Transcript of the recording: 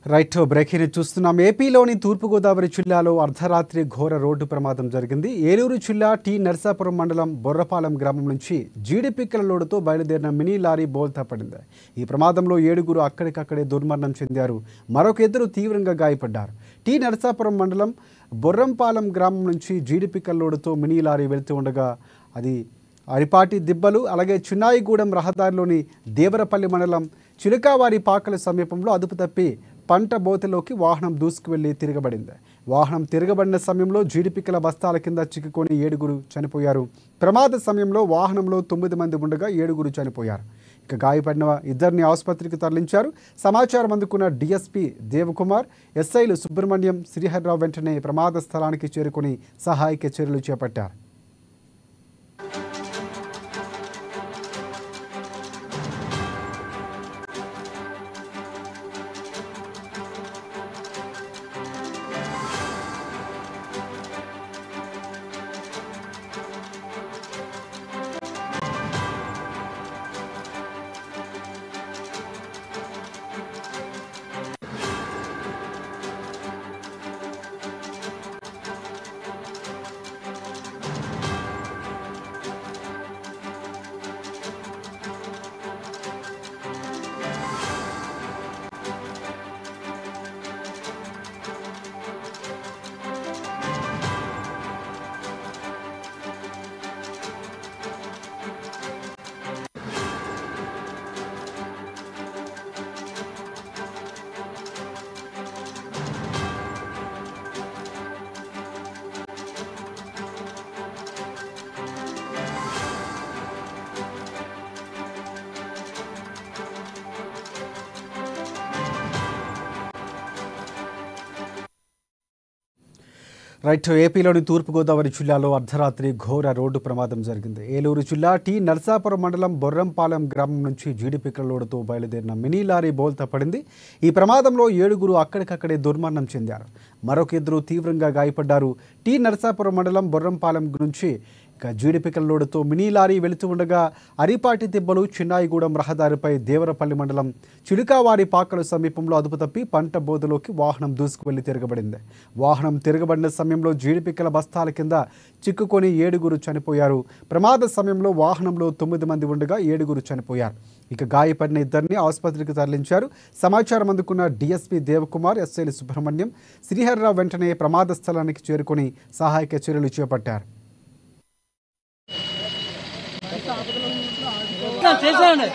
Right breaking చూస్తున్నాం. ఏపీలోని తూర్పుగోదావరి జిల్లాలో అర్ధరాత్రి ఘోర రోడ్డు ప్రమాదం జరిగింది. ఏలూరు జిల్లా టి నర్సాపురం మండలం బొర్రపాలెం గ్రామం నుంచి జీడిపిక్కల లోడుతో బయలుదేరిన మినీ లారీ బోల్తా పడింది. ఈ ప్రమాదంలో 7 అక్కడికక్కడే దుర్మరణం చెందారు. మరొక 2 తీవ్రంగా గాయపడ్డారు. టి నర్సాపురం మండలం బొర్రంపాలెం గ్రామం నుంచి జీడిపిక్కల లోడుతో మినీ లారీ వెళ్తూ ఉండగా అది అరిపాటి దిబ్బలు అలాగే చిన్నాయిగూడెం రహదారిలోని దేవరపల్లి మండలం చిలుకావారి పాకల సమీపంలో అదుపు తప్పి పంట బోతలోకి వాహనం దూసుకువెళ్లి తిరగబడింది. వాహనం తిరగబడిన సమయంలో జీడిపిక్కల బస్తాల కింద చిక్కుకొని 7 చనిపోయారు. ప్రమాద సమయంలో వాహనంలో 9 మంది ఉండగా 7 చనిపోయారు. ఇక గాయపడిన 2 ఆసుపత్రికి తరలించారు. సమాచారం అందుకున్న డిఎస్పీ దేవకుమార్, ఎస్ఐలు సుబ్రహ్మణ్యం, శ్రీహర్రావు వెంటనే ప్రమాద స్థలానికి చేరుకుని సహాయక చర్యలు చేపట్టారు. రైట్ ఏపీలోని తూర్పుగోదావరి జిల్లాలో అర్ధరాత్రి ఘోర రోడ్డు ప్రమాదం జరిగింది. ఏలూరు జిల్లా టి నర్సాపురం మండలం బొర్రంపాలెం గ్రామం నుంచి జీడిపిక్కల లోడుతో బయలుదేరిన మినీ లారీ బోల్తా పడింది. ఈ ప్రమాదంలో 7 అక్కడికక్కడే దుర్మరణం చెందారు. మరొక 2 తీవ్రంగా గాయపడ్డారు. టి నర్సాపురం మండలం బొర్రంపాలెం నుంచి జీడిపిక్కల లోడుతో మినీ లారీ వెళుతూ ఉండగా అరిపాటి దిబ్బలు చిన్నాయిగూడెం రహదారిపై దేవరపల్లి మండలం చిలుకావారి పాకల సమీపంలో అదుపు తప్పి పంట బోధలోకి వాహనం దూసుకువెళ్లి తిరగబడింది. వాహనం తిరగబడిన సమయంలో జీడిపిక్కల బస్తాల కింద చిక్కుకొని 7 చనిపోయారు. ప్రమాద సమయంలో వాహనంలో 9 మంది ఉండగా 7 చనిపోయారు. ఇక గాయపడిన 2 ఆసుపత్రికి తరలించారు. సమాచారం అందుకున్న డిఎస్పీ దేవకుమార్, ఎస్ఐలు సుబ్రహ్మణ్యం, శ్రీహర్రావు వెంటనే ప్రమాద స్థలానికి చేరుకుని సహాయక చర్యలు చేపట్టారు. చేసేయండి.